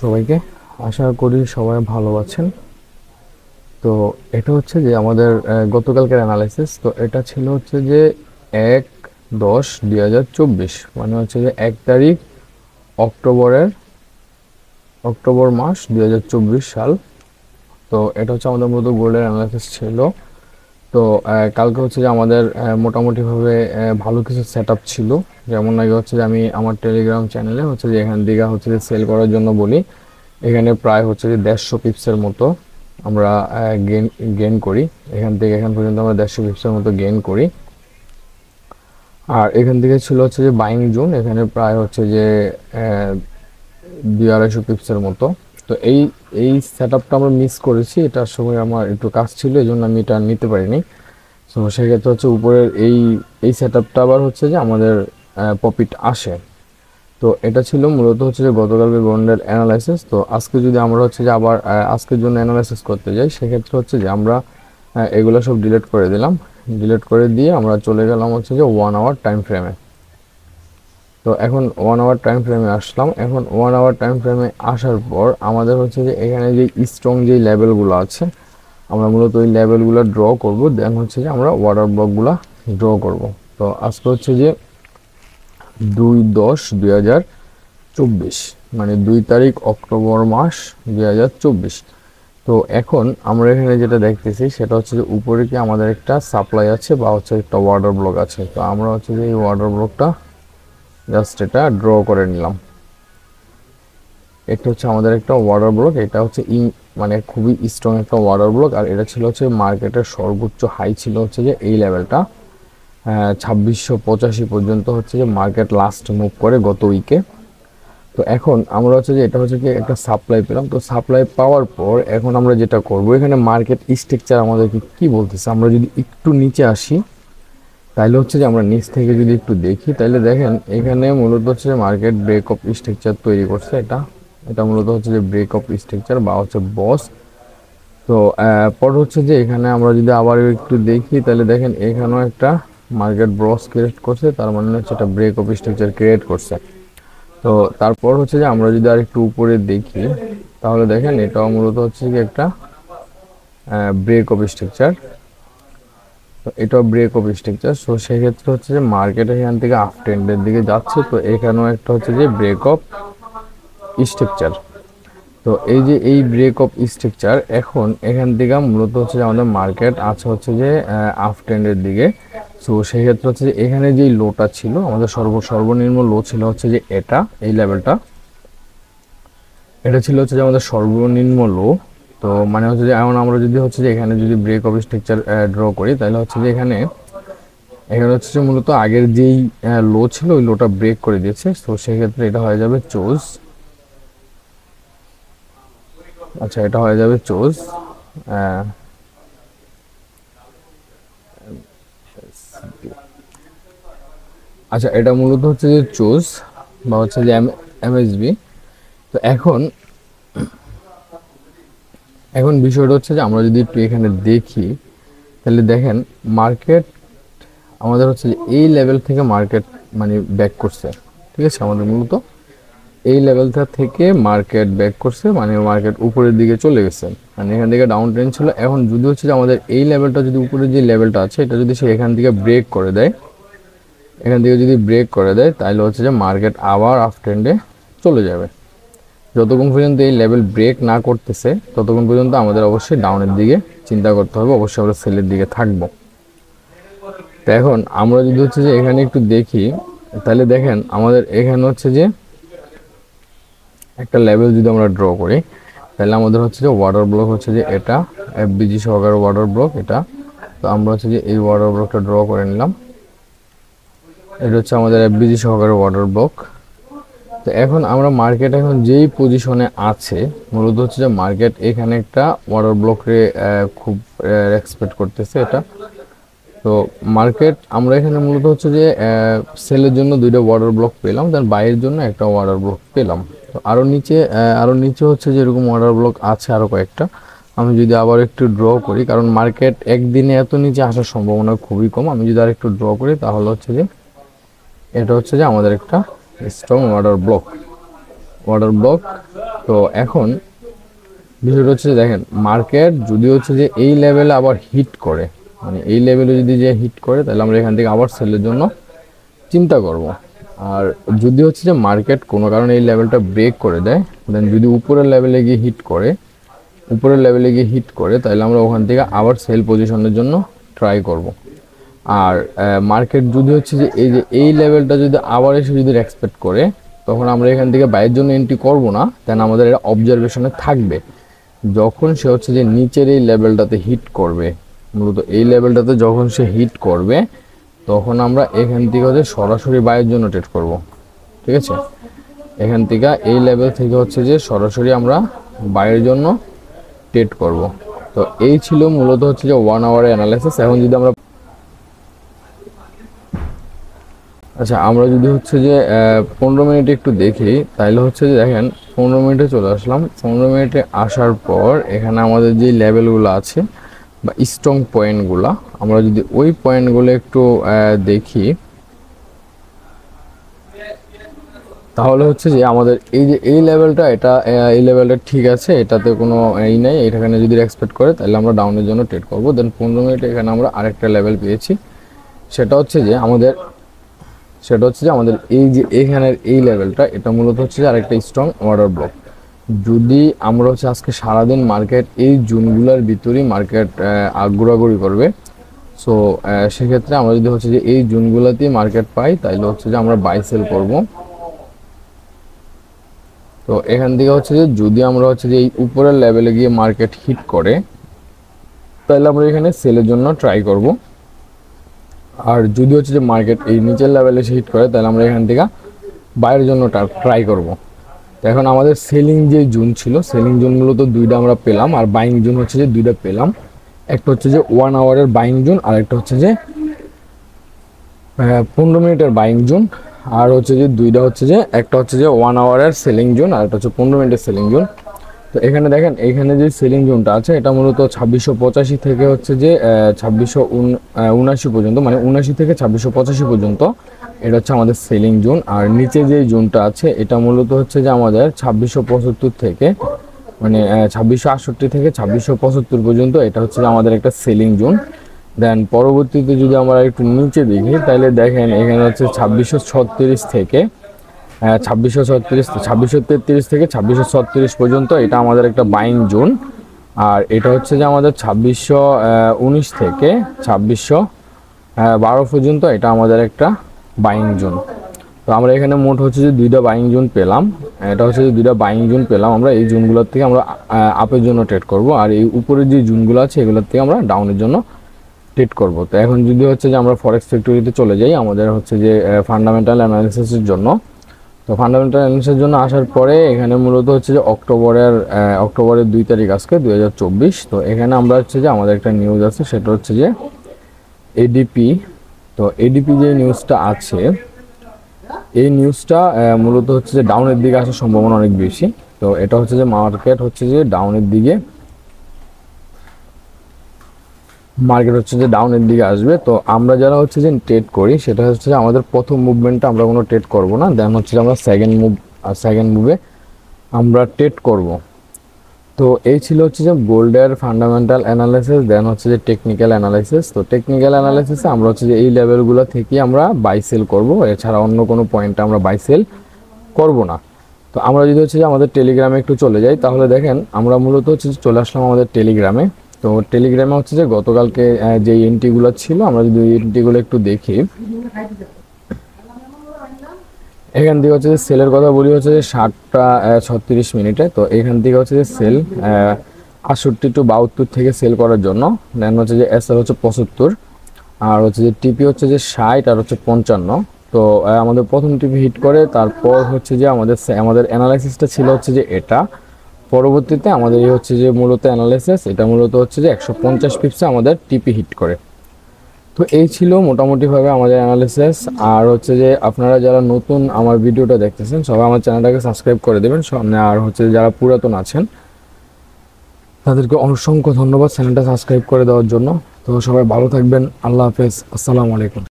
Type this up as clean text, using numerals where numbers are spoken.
সবাইকে, আশা করি সবাই ভালো আছেন। তো এটা হচ্ছে যে আমাদের গতকালকের অ্যানালাইসিস। তো এটা ছিল হচ্ছে যে 1/10/2024, মানে হচ্ছে যে 1 তারিখ অক্টোবরের অক্টোবর মাস 2024 সাল। তো এটা হচ্ছে আমাদের মূলত গোল্ডের অ্যানালাইসিস ছিল। তো কালকে হচ্ছে যে আমাদের মোটামুটিভাবে ভালো কিছু সেট আপ ছিল। যেমন আগে হচ্ছে যে আমি আমার টেলিগ্রাম চ্যানেলে হচ্ছে যে এখান থেকে হচ্ছে যে সেল করার জন্য বলি। এখানে প্রায় হচ্ছে যে 150 পিপসের মতো আমরা গেন গেন করি। এখান থেকে এখান পর্যন্ত আমরা 150 পিপসের মতো গেন করি। আর এখান থেকে ছিল হচ্ছে যে বাইং জোন, এখানে প্রায় হচ্ছে যে 200-250 পিপসের মতো। তো এই সেট আপটা আমরা মিস করেছি, এটার সময় আমার একটু কাজ ছিল, এই জন্য আমি এটা নিতে পারিনি। তো সেক্ষেত্রে হচ্ছে উপরের এই সেট আপটা আবার হচ্ছে যে আমাদের প্রফিট আসে। তো এটা ছিল মূলত হচ্ছে যে গতকালকে গোল্ডের অ্যানালাইসিস। তো আজকে যদি আমরা হচ্ছে যে আবার আজকের জন্য অ্যানালাইসিস করতে যাই, সেক্ষেত্রে হচ্ছে যে আমরা এগুলো সব ডিলিট করে দিলাম। ডিলিট করে দিয়ে আমরা চলে গেলাম হচ্ছে যে 1 আওয়ার টাইম ফ্রেমে। তো এখন 1 আওয়ার টাইম ফ্রেমে আসলাম। এখন 1 আওয়ার টাইম ফ্রেমে আসার পর আমাদের হচ্ছে যে এখানে যে স্ট্রং যে লেভেলগুলো আছে, আমরা মূলত ওই লেভেলগুলো ড্র করব। দেন হচ্ছে যে আমরা ওয়াটার ব্লকগুলো ড্র করব। তো আজকে হচ্ছে যে 2/10/2024, মানে 2 তারিখ অক্টোবর মাস 2024। তো এখন আমরা এখানে যেটা দেখতেছি সেটা হচ্ছে যে উপরে কি আমাদের একটা সাপ্লাই আছে বা হচ্ছে একটা ওয়াটার ব্লক আছে। তো আমরা হচ্ছে যে এই ওয়াটার ব্লকটা জাস্ট এটা ড্র করে নিলাম। এটা হচ্ছে আমাদের একটা ওয়াটার ব্লক, এটা হচ্ছে মানে খুবই স্ট্রং একটা ওয়াটার ব্লক। আর এটা ছিল হচ্ছে মার্কেটের সর্বোচ্চ হাই ছিল হচ্ছে যে এই লেভেলটা 2685 পর্যন্ত হচ্ছে যে মার্কেট লাস্ট মুভ করে গত উইকে। তো এখন আমরা হচ্ছে যে এটা হচ্ছে কি একটা সাপ্লাই পেলাম। তো সাপ্লাই পাওয়ার পর এখন আমরা যেটা করব, এখানে মার্কেট স্ট্রাকচার আমাদেরকে কি বলতেছে, আমরা যদি একটু নিচে আসি তাহলে হচ্ছে যে আমরা নিচ থেকে যদি একটু দেখি, তাহলে দেখেন এখানে মূলত হচ্ছে যে মার্কেট ব্রেক অফ স্ট্রাকচার তৈরি করছে। এটা এটা মূলত হচ্ছে যে ব্রেক অফ স্ট্রাকচার বা হচ্ছে বস। তো পর হচ্ছে যে এখানে আমরা যদি আবার একটু দেখি, তাহলে দেখেন এখানেও একটা মার্কেট ব্রস ক্রিয়েট করছে, তার মানে হচ্ছে এটা ব্রেক অফ স্ট্রাকচার ক্রিয়েট করছে। তো তারপর হচ্ছে যে আমরা যদি আর একটু উপরে দেখি, তাহলে দেখেন এটাও মূলত হচ্ছে কি একটা ব্রেক অফ স্ট্রাকচার। তো এটাও ব্রেক অফ স্ট্রাকচার। সো সেক্ষেত্রে হচ্ছে যে মার্কেট এখান থেকে আপ ট্রেন্ডের দিকে যাচ্ছে। তো এখানেও একটা হচ্ছে যে ব্রেক অফ স্ট্রাকচার। তো এই যে এই ব্রেক অফ স্ট্রাকচার, এখন এখান থেকে মূলত হচ্ছে যে আমাদের মার্কেট আছে হচ্ছে যে আপ ট্রেন্ডের দিকে। সো সেই ক্ষেত্রে হচ্ছে যে এখানে যেই লোটা ছিল আমাদের সর্বনিম্ন লো ছিল হচ্ছে যে এটা এই লেভেলটা, এটা ছিল হচ্ছে যে আমাদের সর্বনিম্ন লো। তো মানে হচ্ছে যে এখন আমরা যদি হচ্ছে যে এখানে যদি ব্রেক অফ স্ট্রাকচার ড্র করি, তাহলে হচ্ছে যে এখানে এখানে হচ্ছে যে মূলত আগের যেই লো ছিল ওই লোটা ব্রেক করে দিয়েছে। তো সেক্ষেত্রে এটা হয়ে যাবে চোজ। আচ্ছা, এটা হয়ে যাবে চোজ। আচ্ছা, এটা মূলত হচ্ছে যে চোজ বা হচ্ছে যে এমএসবি। তো এখন এখন বিষয়টা হচ্ছে যে আমরা যদি একটু এখানে দেখি, তাহলে দেখেন মার্কেট আমাদের হচ্ছে যে এই লেভেল থেকে মার্কেট মানে ব্যাক করছে। ঠিক আছে, আমাদের মূলত এই লেভেলটা থেকে মার্কেট ব্যাক করছে, মানে মার্কেট উপরের দিকে চলে গেছে। মানে এখান থেকে ডাউন ট্রেন্ড ছিল। এখন যদি হচ্ছে যে আমাদের এই লেভেলটা যদি উপরের যে লেভেলটা আছে এটা যদি সে এখান থেকে ব্রেক করে দেয়, এখান থেকে যদি ব্রেক করে দেয়, তাহলে হচ্ছে যে মার্কেট আবার আপ ট্রেন্ডে চলে যাবে। যতক্ষণ পর্যন্ত এই লেভেল ব্রেক না করতেছে ততক্ষণ পর্যন্ত আমাদের অবশ্যই ডাউনের দিকে চিন্তা করতে হবে, অবশ্যই আমরা সেলের দিকে থাকবো। তো এখন আমরা যদি হচ্ছে যে এখানে একটু দেখি, তাহলে দেখেন আমাদের এখানে হচ্ছে যে একটা লেভেল যদি আমরা ড্র করি, তাহলে আমাদের হচ্ছে যে ওয়াটার ব্লক হচ্ছে যে এটা এফবিজি সহকারে ওয়াটার ব্লক এটা। তো আমরা হচ্ছে যে এই ওয়াটার ব্লকটা ড্র করে নিলাম। এটা হচ্ছে আমাদের এফবিজি সহকারে ওয়াটার ব্লক। তো এখন আমরা মার্কেট এখন যেই পজিশনে আছে, মূলত হচ্ছে যে মার্কেট এখানে একটা ওয়াটার ব্লকে খুব এক্সপেক্ট করতেছে এটা। তো মার্কেট আমরা এখানে মূলত হচ্ছে যে সেলের জন্য দুইটা ওয়াটার ব্লক পেলাম, দেন বাইয়ের জন্য একটা ওয়াটার ব্লক পেলাম। তো আরও নিচে হচ্ছে যে এরকম ওয়াটার ব্লক আছে আরও কয়েকটা। আমি যদি আবার একটু ড্র করি, কারণ মার্কেট একদিনে এত নিচে আসার সম্ভাবনা খুবই কম, আমি যদি আর একটু ড্র করি তাহলে হচ্ছে যে এটা হচ্ছে যে আমাদের একটা strong water block. Order block. তো এখন বিষয়টা হচ্ছে দেখেন, মার্কেট যদি হচ্ছে যে এই লেভেলে আবার হিট করে, মানে এই লেভেলে যদি যে হিট করে, তাহলে আমরা এখান থেকে আবার সেলের জন্য চিন্তা করব। আর যদি হচ্ছে যে মার্কেট কোনো কারণে এই লেভেলটা ব্রেক করে দেয়, দেন যদি উপরের লেভেলে গিয়ে হিট করে, তাহলে আমরা ওখান থেকে আবার সেল পজিশনের জন্য ট্রাই করব। আর মার্কেট যদি হচ্ছে যে এই লেভেলটা যদি আবার এসে যদি এক্সপেক্ট করে, তখন আমরা এখান থেকে বাইরের জন্য এন্ট্রি করব না, দেন আমাদের এটা অবজারভেশনে থাকবে। যখন সে হচ্ছে যে নিচের এই লেভেলটাতে হিট করবে, মূলত এই লেভেলটাতে যখন সে হিট করবে, তখন আমরা এখান থেকে হচ্ছে সরাসরি বাইরের জন্য ট্রেড করব। ঠিক আছে, এখান থেকে এই লেভেল থেকে হচ্ছে যে সরাসরি আমরা বাইরের জন্য ট্রেড করব। তো এই ছিল মূলত হচ্ছে যে 1 আওয়ারের অ্যানালাইসিস। এখন যদি আমরা আমরা যদি হচ্ছে যে 15 মিনিটে একটু দেখি, তাহলে হচ্ছে যে দেখেন 15 মিনিটে চলে আসলাম। 15 মিনিটে আসার পর এখানে আমাদের যে লেভেলগুলো আছে বা স্ট্রং পয়েন্টগুলো, আমরা যদি ওই পয়েন্টগুলো একটু দেখি, তাহলে হচ্ছে যে আমাদের এই লেভেলটা, এই লেভেলটা ঠিক আছে, এটাতে কোনো নেই। এখানে যদি এক্সপেক্ট করে, তাহলে আমরা ডাউনের জন্য ট্রেড করব। দেন 15 মিনিটে এখানে আমরা আরেকটা লেভেল পেয়েছি, সেটা হচ্ছে যে আমাদের এখানের এই লেভেলটা, এটা মূলত হচ্ছে যে আরেকটা স্ট্রং অর্ডার ব্লক। যদি আমরা হচ্ছে আজকে সারাদিন মার্কেট এই জোনগুলোর ভিতরেই মার্কেট ঘোরাঘুরি করবে, সো সেক্ষেত্রে আমরা যদি হচ্ছে যে এই জোনগুলোতেই মার্কেট পাই, তাহলে হচ্ছে যে আমরা বাই সেল করব। তো এখান থেকে হচ্ছে যে যদি আমরা হচ্ছে যে এই উপরের লেভেলে গিয়ে মার্কেট হিট করে, তাহলে আমরা এখানে সেলের জন্য ট্রাই করব। আর যদি হচ্ছে যে মার্কেট এই নিচের লেভেলে হিট করে, তাহলে আমরা এখান থেকে বাইরের জন্য ট্রাই করব। তো এখন আমাদের সেলিং যে জোন ছিল, সেলিং জোনগুলো তো দুইটা আমরা পেলাম, আর বাইং জোন হচ্ছে যে দুইটা পেলাম। একটা হচ্ছে যে 1 আওয়ারের বাইং জোন, আর একটা হচ্ছে যে 15 মিনিটের বাইং জোন। আর হচ্ছে যে দুইটা হচ্ছে যে একটা হচ্ছে যে 1 আওয়ারের সেলিং জোন, আর একটা হচ্ছে 15 মিনিটের সেলিং জোন। তো এখানে দেখেন, এখানে যে সেলিং জোনটা আছে, এটা মূলত 2685 থেকে হচ্ছে যে 2679 পর্যন্ত, মানে 79 থেকে 2685 পর্যন্ত, এটা হচ্ছে আমাদের সেলিং জোন। আর নিচে যে জোনটা আছে, এটা মূলত হচ্ছে যে আমাদের 2675 থেকে, মানে 2668 থেকে 2675 পর্যন্ত, এটা হচ্ছে আমাদের একটা সেলিং জোন। দেন পরবর্তীতে যদি আমরা একটু নিচে দেখি, তাহলে দেখেন এখানে হচ্ছে 2636 থেকে 2633 থেকে 2636 পর্যন্ত, এটা আমাদের একটা বাইং জোন। আর এটা হচ্ছে যে আমাদের 2619 থেকে 2612 পর্যন্ত, এটা আমাদের একটা বাইং জোন। তো আমরা এখানে মোট হচ্ছে যে দুইটা বাইং জোন পেলাম। এটা হচ্ছে যে দুইটা বাইং জোন পেলাম। আমরা এই জোনগুলোর থেকে আমরা আপের জন্য ট্রেড করব, আর এই উপরের যে জোনগুলো আছে এগুলোর থেকে আমরা ডাউনের জন্য ট্রেড করব। তো এখন যদি হচ্ছে যে আমরা ফরেক্স ফ্যাক্টরিতে চলে যাই, আমাদের হচ্ছে যে ফান্ডামেন্টাল অ্যানালিসিসের জন্য। তো ফান্ডামেন্টাল অ্যানালিসিসের জন্য আসার পরে এখানে মূলত হচ্ছে যে অক্টোবরের 2 তারিখ আজকে 2024। তো এখানে আমরা হচ্ছে যে আমাদের একটা নিউজ আছে, সেটা হচ্ছে যে এডিপি। তো এডিপি যে নিউজটা আছে, এই নিউজটা মূলত হচ্ছে যে ডাউনের দিকে আসার সম্ভাবনা অনেক বেশি। তো এটা হচ্ছে যে মার্কেট হচ্ছে যে ডাউনের দিকে আসবে। তো আমরা যারা হচ্ছে যে ট্রেড করি, সেটা হচ্ছে যে আমাদের প্রথম মুভমেন্টটা আমরা কোনো ট্রেড করব না, দেন হচ্ছে যে আমরা সেকেন্ড মুভে আমরা ট্রেড করব। তো এই ছিল হচ্ছে যে গোল্ডের ফান্ডামেন্টাল অ্যানালাইসিস, দেন হচ্ছে যে টেকনিক্যাল অ্যানালাইসিস। তো টেকনিক্যাল অ্যানালাইসিসে আমরা হচ্ছে যে এই লেভেলগুলো থেকে আমরা বাই সেল করব, এছাড়া অন্য কোনো পয়েন্টে আমরা বাই সেল করব না। তো আমরা যদি হচ্ছে যে আমাদের টেলিগ্রামে একটু চলে যাই, তাহলে দেখেন আমরা মূলত হচ্ছে চলে আসলাম আমাদের টেলিগ্রামে। তো টেলিগ্রামে হচ্ছে যে গতকালকে যে এন্ট্রিগুলো ছিল, আমরা যদি এন্ট্রিগুলো একটু দেখি, এখান থেকে হচ্ছে যে সেলের কথা বলি হচ্ছে যে 7টা 36 মিনিটে। তো এখান থেকে হচ্ছে যে সেল 68 টু 72 থেকে সেল করার জন্য, দেন হচ্ছে যে এসএল হচ্ছে 75, আর হচ্ছে যে টিপি হচ্ছে যে 60, আর হচ্ছে 55। তো আমাদের প্রথম টিপি হিট করে, তারপর হচ্ছে যে আমাদের অ্যানালাইসিসটা ছিল হচ্ছে যে এটা। পরবর্তীতে আমাদের এই হচ্ছে যে মূলত অ্যানালাইসিস, এটা মূলত হচ্ছে যে 150 পিপসে আমাদের টিপি হিট করে। তো এই ছিল মোটামুটিভাবে আমাদের অ্যানালিসিস। আর হচ্ছে যে আপনারা যারা নতুন আমার ভিডিওটা দেখতেছেন, সবাই আমার চ্যানেলটাকে সাবস্ক্রাইব করে দেবেন। আর হচ্ছে যারা পুরাতন আছেন, তাদেরকে অসংখ্য ধন্যবাদ চ্যানেলটা সাবস্ক্রাইব করে দেওয়ার জন্য। তো সবাই ভালো থাকবেন, আল্লাহ হাফেজ, আসসালামু আলাইকুম।